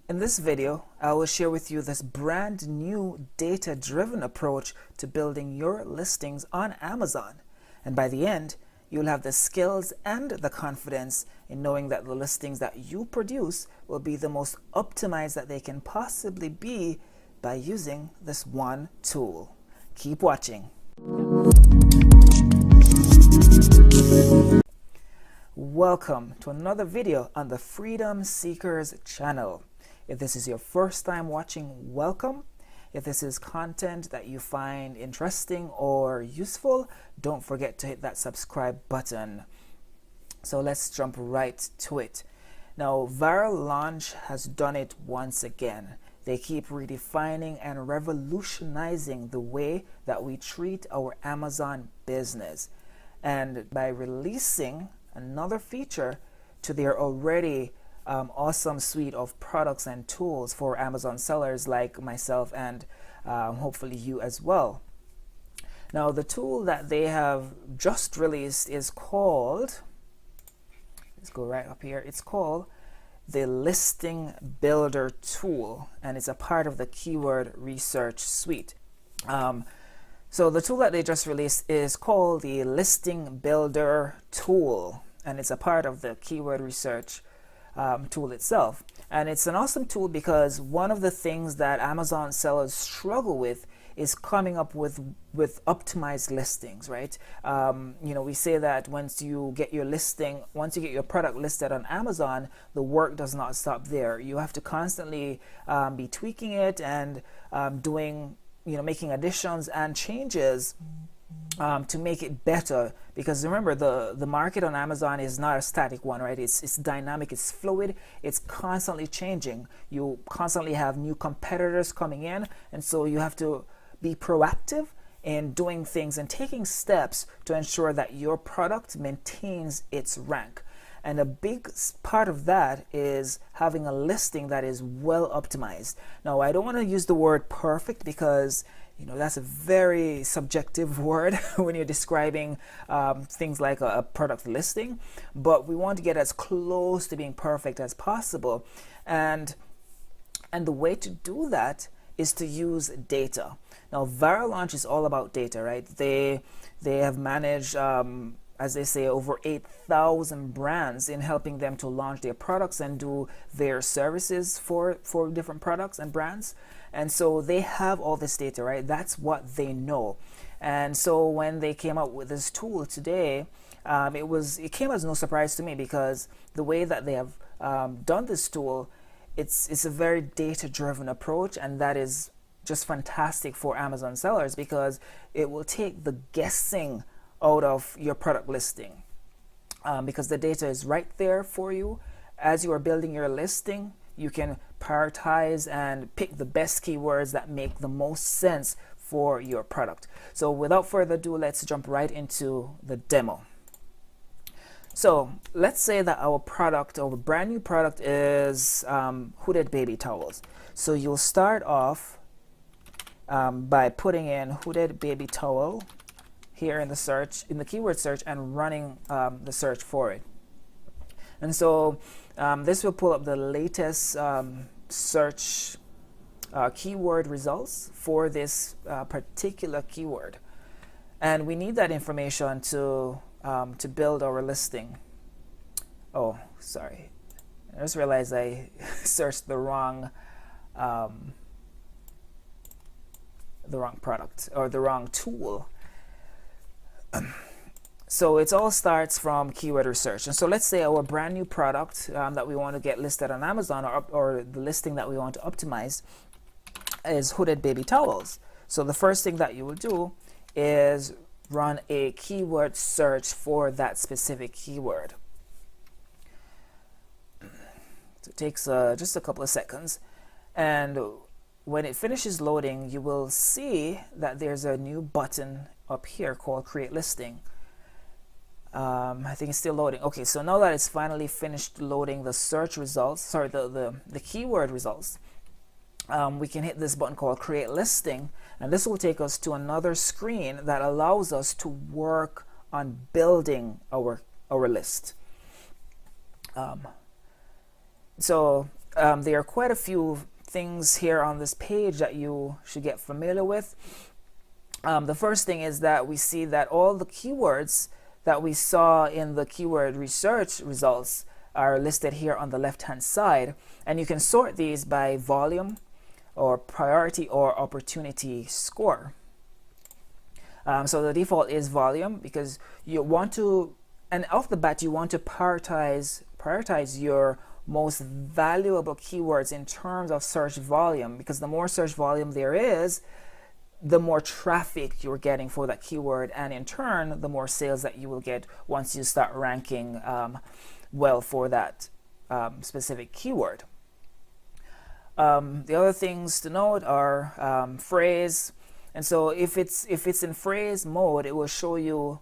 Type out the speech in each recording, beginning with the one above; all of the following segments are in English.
In this video, I will share with you this brand new data-driven approach to building your listings on Amazon. And by the end, you'll have the skills and the confidence in knowing that the listings that you produce will be the most optimized that they can possibly be by using this one tool. Keep watching. Welcome to another video on the Freedom Seekers channel. If this is your first time watching, welcome. If this is content that you find interesting or useful, don't forget to hit that subscribe button. So let's jump right to it. Now, Viral Launch has done it once again. They keep redefining and revolutionizing the way that we treat our Amazon business. And by releasing another feature to their already awesome suite of products and tools for Amazon sellers like myself and hopefully you as well. Now, the tool that they have just released is called, let's go right up here, it's called the Listing Builder tool, and it's a part of the Keyword Research Suite. So the tool that they just released is called the Listing Builder tool, and it's a part of the Keyword Research tool itself. And it's an awesome tool because one of the things that Amazon sellers struggle with is coming up with optimized listings, right? We say that once you get your product listed on Amazon, the work does not stop there. You have to constantly be tweaking it and making additions and changes to make it better, because remember, the market on Amazon is not a static one, right? It's dynamic, it's fluid, it's constantly changing. You constantly have new competitors coming in, and so you have to be proactive in doing things and taking steps to ensure that your product maintains its rank. And a big part of that is having a listing that is well optimized. Now, I don't want to use the word perfect because that's a very subjective word when you're describing things like a product listing, but we want to get as close to being perfect as possible. And the way to do that is to use data. Now, Viral Launch is all about data, right? They have managed, as they say, over 8,000 brands in helping them to launch their products and do their services for different products and brands. And so they have all this data, right? That's what they know. And so when they came out with this tool today, it came as no surprise to me, because the way that they have done this tool, it's a very data-driven approach, and that is just fantastic for Amazon sellers because it will take the guessing out of your product listing, because the data is right there for you. As you are building your listing, you can prioritize and pick the best keywords that make the most sense for your product. So without further ado, let's jump right into the demo. So let's say that our brand new product is hooded baby towels. So you'll start off by putting in hooded baby towel here in the keyword search, and running the search for it. And so this will pull up the latest search keyword results for this particular keyword, and we need that information to build our listing. Oh, sorry, I just realized I searched the wrong product, or the wrong tool. So it all starts from keyword research. And so let's say our brand new product that we want to get listed on Amazon, or the listing that we want to optimize, is hooded baby towels. So the first thing that you will do is run a keyword search for that specific keyword. So it takes just a couple of seconds, and when it finishes loading, you will see that there's a new button up here called Create Listing. I think it's still loading. Okay, so now that it's finally finished loading the search results, the keyword results, we can hit this button called Create Listing, and this will take us to another screen that allows us to work on building our list. So there are quite a few things here on this page that you should get familiar with. The first thing is that we see that all the keywords that we saw in the keyword research results are listed here on the left hand side, and you can sort these by volume or priority or opportunity score. So the default is volume because you want to, and off the bat you want to prioritize your most valuable keywords in terms of search volume, because the more search volume there is, the more traffic you're getting for that keyword, and in turn the more sales that you will get once you start ranking well for that specific keyword. The other things to note are phrase, and so if it's in phrase mode, it will show you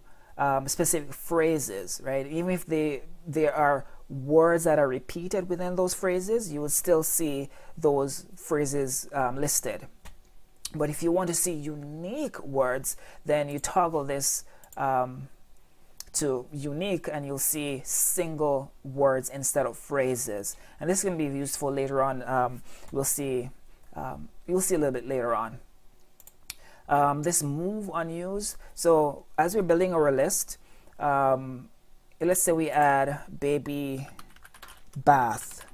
specific phrases, right? Even if there are words that are repeated within those phrases, you will still see those phrases listed. But if you want to see unique words, then you toggle this to unique, and you'll see single words instead of phrases. And this can be useful later on. You'll see a little bit later on. This move unused. So as we're building our list, let's say we add baby bath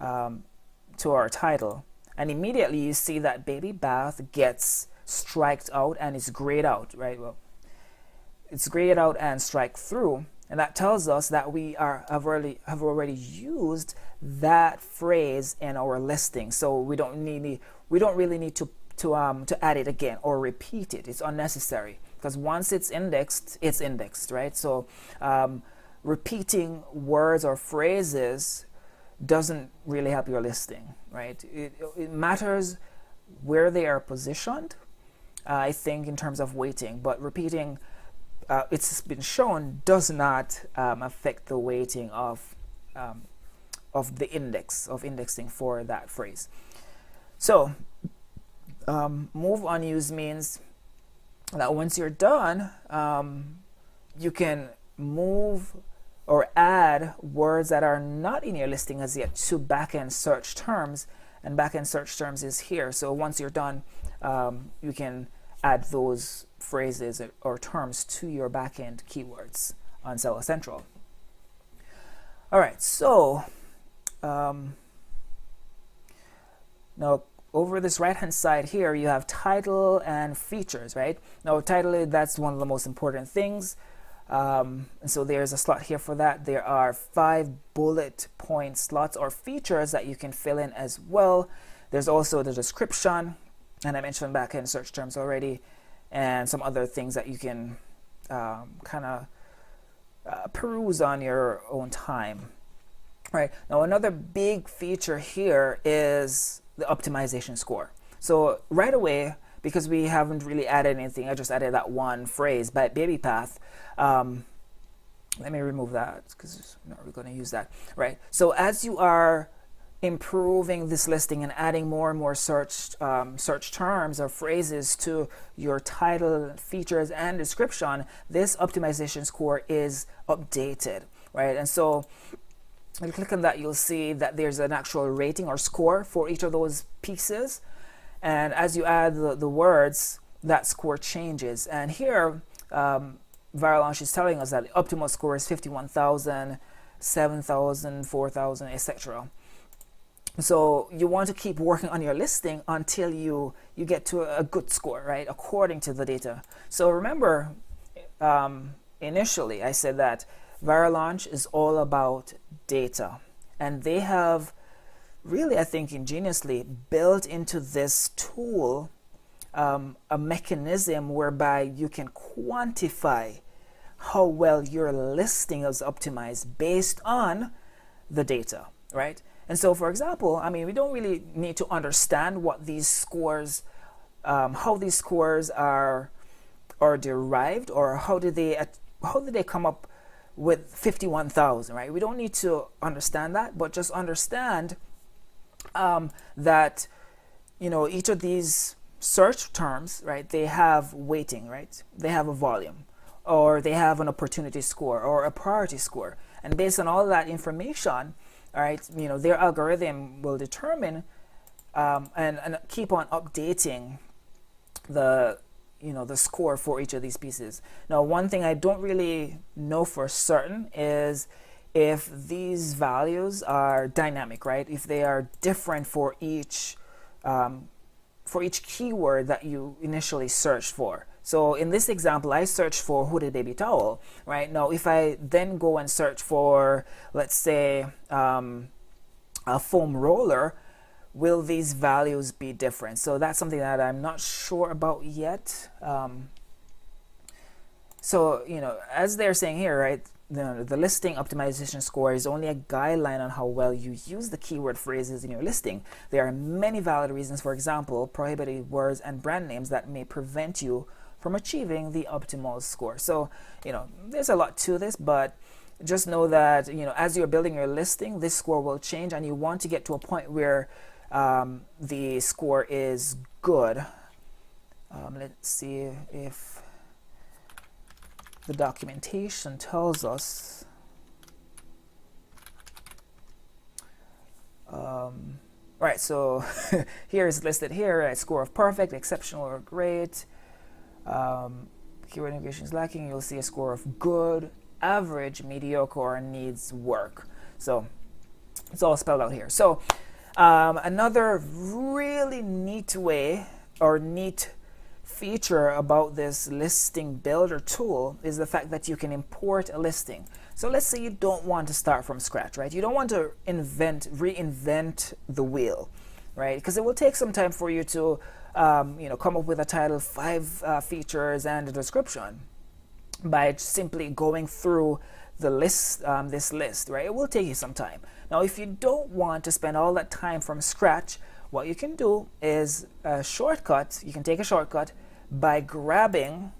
to our title. And immediately you see that baby bath gets striked out and is grayed out, right? Well, it's grayed out and strike through, and that tells us that we have already used that phrase in our listing. So we don't really need to add it again or repeat it. It's unnecessary, because once it's indexed, right? So repeating words or phrases doesn't really help your listing, right? It matters where they are positioned, I think, in terms of weighting, but repeating, it's been shown, does not affect the weighting of the indexing for that phrase. So move unused means that once you're done, you can move or add words that are not in your listing as yet to backend search terms, and backend search terms is here. So once you're done, you can add those phrases or terms to your backend keywords on Seller Central. All right, so now over this right hand side here, you have title and features, right? Now title, that's one of the most important things. And so there's a slot here for that. There are 5 bullet point slots or features that you can fill in as well. There's also the description, and I mentioned back in search terms already, and some other things that you can kind of peruse on your own time. Right, now another big feature here is the optimization score. So right away, because we haven't really added anything, I just added that one phrase, but baby path. Let me remove that because I'm not really going to use that. Right. So as you are improving this listing and adding more and more search terms or phrases to your title, features, and description, this optimization score is updated. Right. And so when you click on that, you'll see that there's an actual rating or score for each of those pieces. And as you add the words, that score changes. And here, Viral Launch is telling us that the optimal score is 51,000, 7,000, 4,000, etc. So you want to keep working on your listing until you get to a good score, right, according to the data. So remember, initially I said that Viral Launch is all about data, and they have really, I think, ingeniously built into this tool a mechanism whereby you can quantify how well your listing is optimized based on the data, right? And so, for example, I mean, we don't really need to understand what these scores, how these scores are derived, or how did they come up with 51,000, right? We don't need to understand that, but just understand that, you know, each of these search terms, right, they have weighting, right? They have a volume, or they have an opportunity score or a priority score. And based on all that information, all right, their algorithm will determine and keep on updating the the score for each of these pieces. Now, one thing I don't really know for certain is if these values are dynamic, right? If they are different for each keyword that you initially searched for. So in this example, I searched for hooded baby towel, right? Now, if I then go and search for, let's say, a foam roller, will these values be different? So that's something that I'm not sure about yet. So, as they're saying here, right, the listing optimization score is only a guideline on how well you use the keyword phrases in your listing. There are many valid reasons, for example, prohibited words and brand names that may prevent you from achieving the optimal score. So, there's a lot to this, but just know that, as you're building your listing, this score will change, and you want to get to a point where the score is good. Let's see if the documentation tells us. Right, so here is listed here, a score of perfect, exceptional, or great. Keyword integration is lacking. You'll see a score of good, average, mediocre, or needs work. So it's all spelled out here. So another really neat way or neat feature about this listing builder tool is the fact that you can import a listing. So let's say you don't want to start from scratch, right? You don't want to reinvent the wheel, right? Because it will take some time for you to come up with a title, 5 features, and a description by simply going through the list, this list, right? It will take you some time. Now, if you don't want to spend all that time from scratch, what you can do is a shortcut. You can take a shortcut by grabbing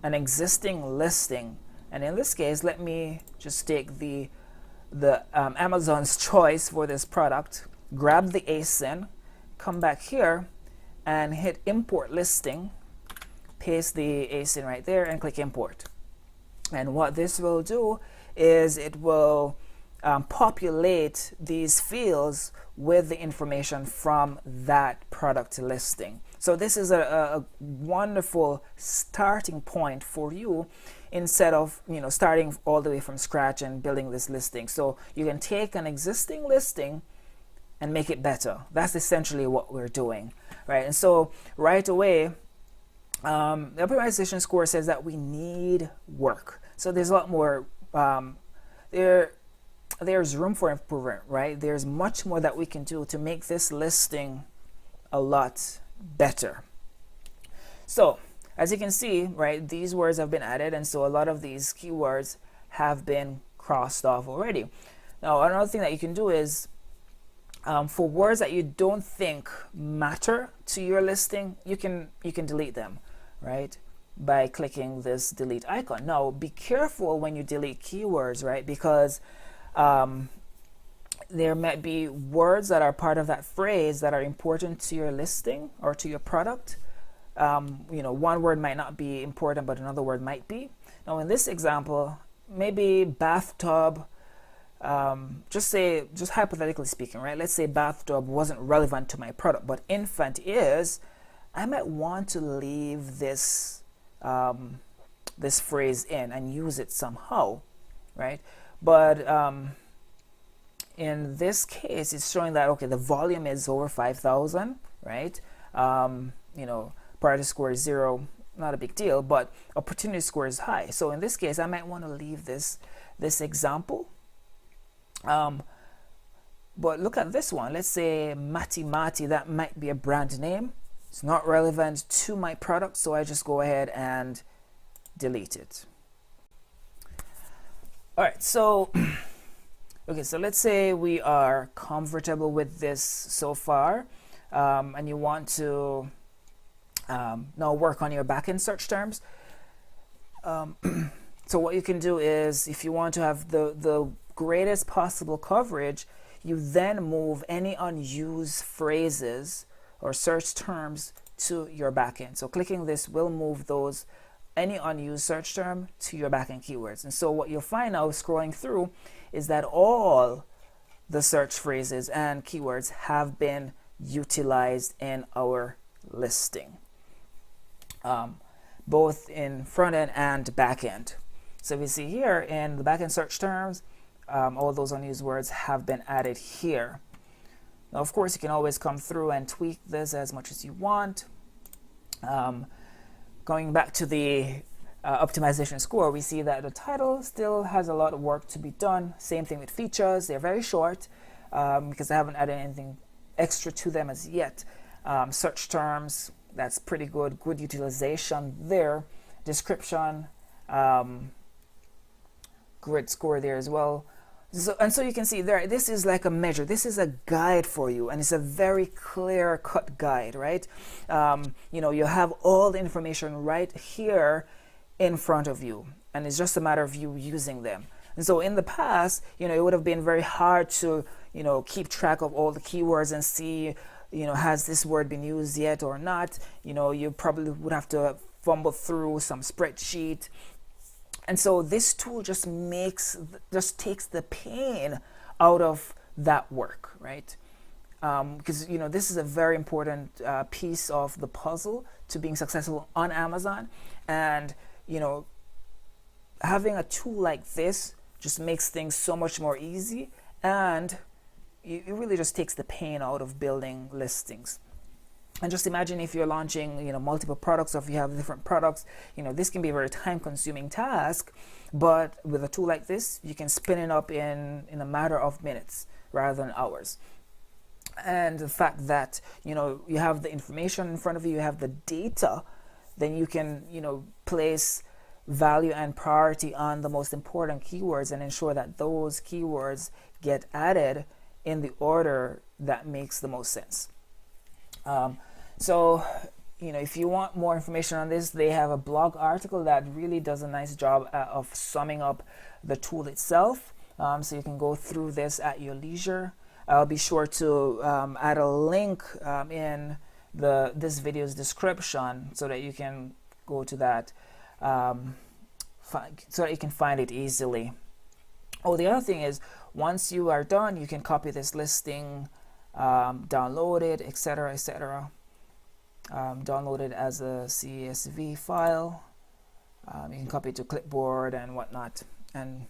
an existing listing. And in this case, let me just take the Amazon's choice for this product, grab the ASIN, come back here and hit import listing, paste the ASIN right there and click import. And what this will do is it will populate these fields with the information from that product listing. So this is a wonderful starting point for you instead of starting all the way from scratch and building this listing. So you can take an existing listing and make it better. That's essentially what we're doing, right? And so right away, the optimization score says that we need work. So there's a lot more, there's room for improvement, right? There's much more that we can do to make this listing a lot better. So as you can see, right, these words have been added, and so a lot of these keywords have been crossed off already. Now, another thing that you can do is for words that you don't think matter to your listing, you can delete them, right, by clicking this delete icon. Now, be careful when you delete keywords, right, because there might be words that are part of that phrase that are important to your listing or to your product. One word might not be important, but another word might be. Now, in this example, maybe bathtub, just hypothetically speaking, right? Let's say bathtub wasn't relevant to my product, but infant is. I might want to leave this this phrase in and use it somehow, right? But in this case, it's showing that, okay, the volume is over 5,000, right? Priority score is 0, not a big deal, but opportunity score is high. So in this case, I might want to leave this example. But look at this one. Let's say Mati Mati, that might be a brand name. It's not relevant to my product, so I just go ahead and delete it. All right, so okay, so let's say we are comfortable with this so far, and you want to now work on your backend search terms. So what you can do is, if you want to have the greatest possible coverage, you then move any unused phrases or search terms to your backend. So clicking this will move any unused search term to your backend keywords. And so what you'll find now scrolling through is that all the search phrases and keywords have been utilized in our listing, both in front end and back end. So we see here in the back end search terms, all those unused words have been added here. Now, of course, you can always come through and tweak this as much as you want. Going back to the optimization score, we see that the title still has a lot of work to be done. Same thing with features. They're very short because I haven't added anything extra to them as yet. Search terms, that's pretty good. Good utilization there. Description, grid score there as well. So you can see there, this is like a measure. This is a guide for you, and it's a very clear-cut guide, right? You have all the information right here in front of you, and it's just a matter of you using them. And so in the past, it would have been very hard to, keep track of all the keywords and see, has this word been used yet or not? You probably would have to fumble through some spreadsheet. And so this tool just takes the pain out of that work, right? Because this is a very important piece of the puzzle to being successful on Amazon. And having a tool like this just makes things so much more easy, and it really just takes the pain out of building listings. And just imagine if you're launching, multiple products, or if you have different products, this can be a very time-consuming task. But with a tool like this, you can spin it up in a matter of minutes rather than hours. And the fact that, you have the information in front of you, you have the data, then you can, place value and priority on the most important keywords and ensure that those keywords get added in the order that makes the most sense. So, if you want more information on this, they have a blog article that really does a nice job of summing up the tool itself. So you can go through this at your leisure. I'll be sure to add a link in this video's description so that you can go to that, so that you can find it easily. Oh, the other thing is, once you are done, you can copy this listing, download it, etc., etc. Download it as a CSV file. You can copy it to clipboard and whatnot, and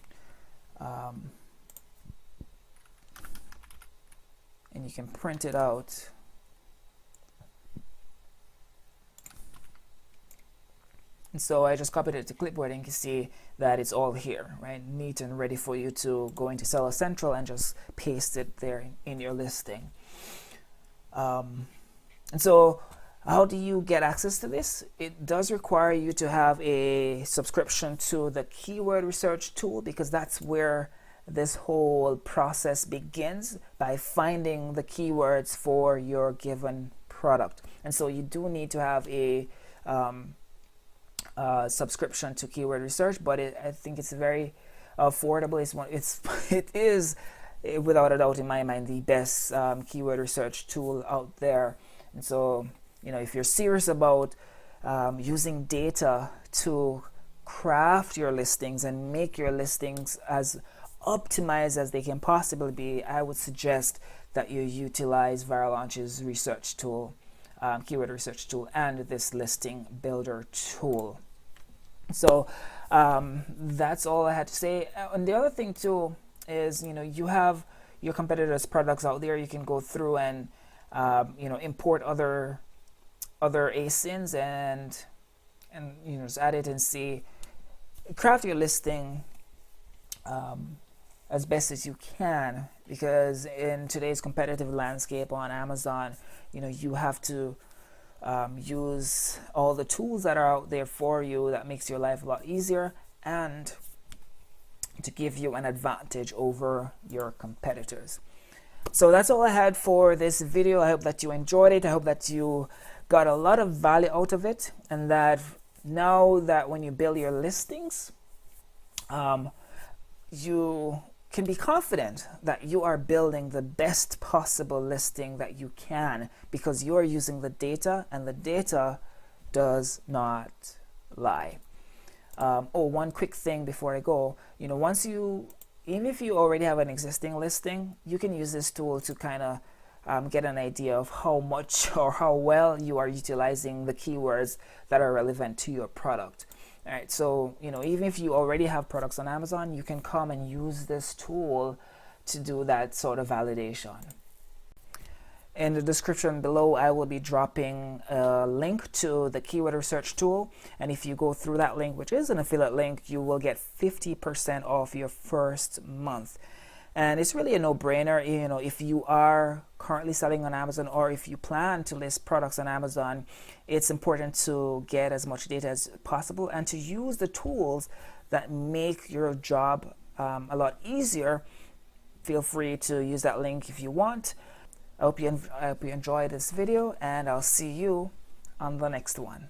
you can print it out. And so I just copied it to clipboard, and you can see that it's all here, right? Neat and ready for you to go into Seller Central and just paste it there in your listing. And so how do you get access to this? It does require you to have a subscription to the keyword research tool, because that's where this whole process begins, by finding the keywords for your given product. And so you do need to have a subscription to keyword research, but I think it's very affordable. It is without a doubt, in my mind, the best keyword research tool out there. And so if you're serious about using data to craft your listings and make your listings as optimized as they can possibly be, I would suggest that you utilize ViralLaunch's research tool, keyword research tool, and this listing builder tool. So that's all I had to say. And the other thing too is, you have your competitors' products out there. You can go through and import other ASINs and just add it and see, craft your listing as best as you can, because in today's competitive landscape on Amazon, you have to use all the tools that are out there for you that makes your life a lot easier and to give you an advantage over your competitors. So that's all I had for this video. I hope that you enjoyed it. I hope that you got a lot of value out of it, and that now that when you build your listings, you can be confident that you are building the best possible listing that you can, because you are using the data, and the data does not lie. One quick thing before I go, once you even if you already have an existing listing, you can use this tool to kind of get an idea of how much or how well you are utilizing the keywords that are relevant to your product. All right, so even if you already have products on Amazon, you can come and use this tool to do that sort of validation. In the description below, I will be dropping a link to the keyword research tool, and if you go through that link, which is an affiliate link, you will get 50% off your first month. And it's really a no-brainer. If you are currently selling on Amazon, or if you plan to list products on Amazon, it's important to get as much data as possible and to use the tools that make your job a lot easier. Feel free to use that link if you want. I hope you enjoyed this video, and I'll see you on the next one.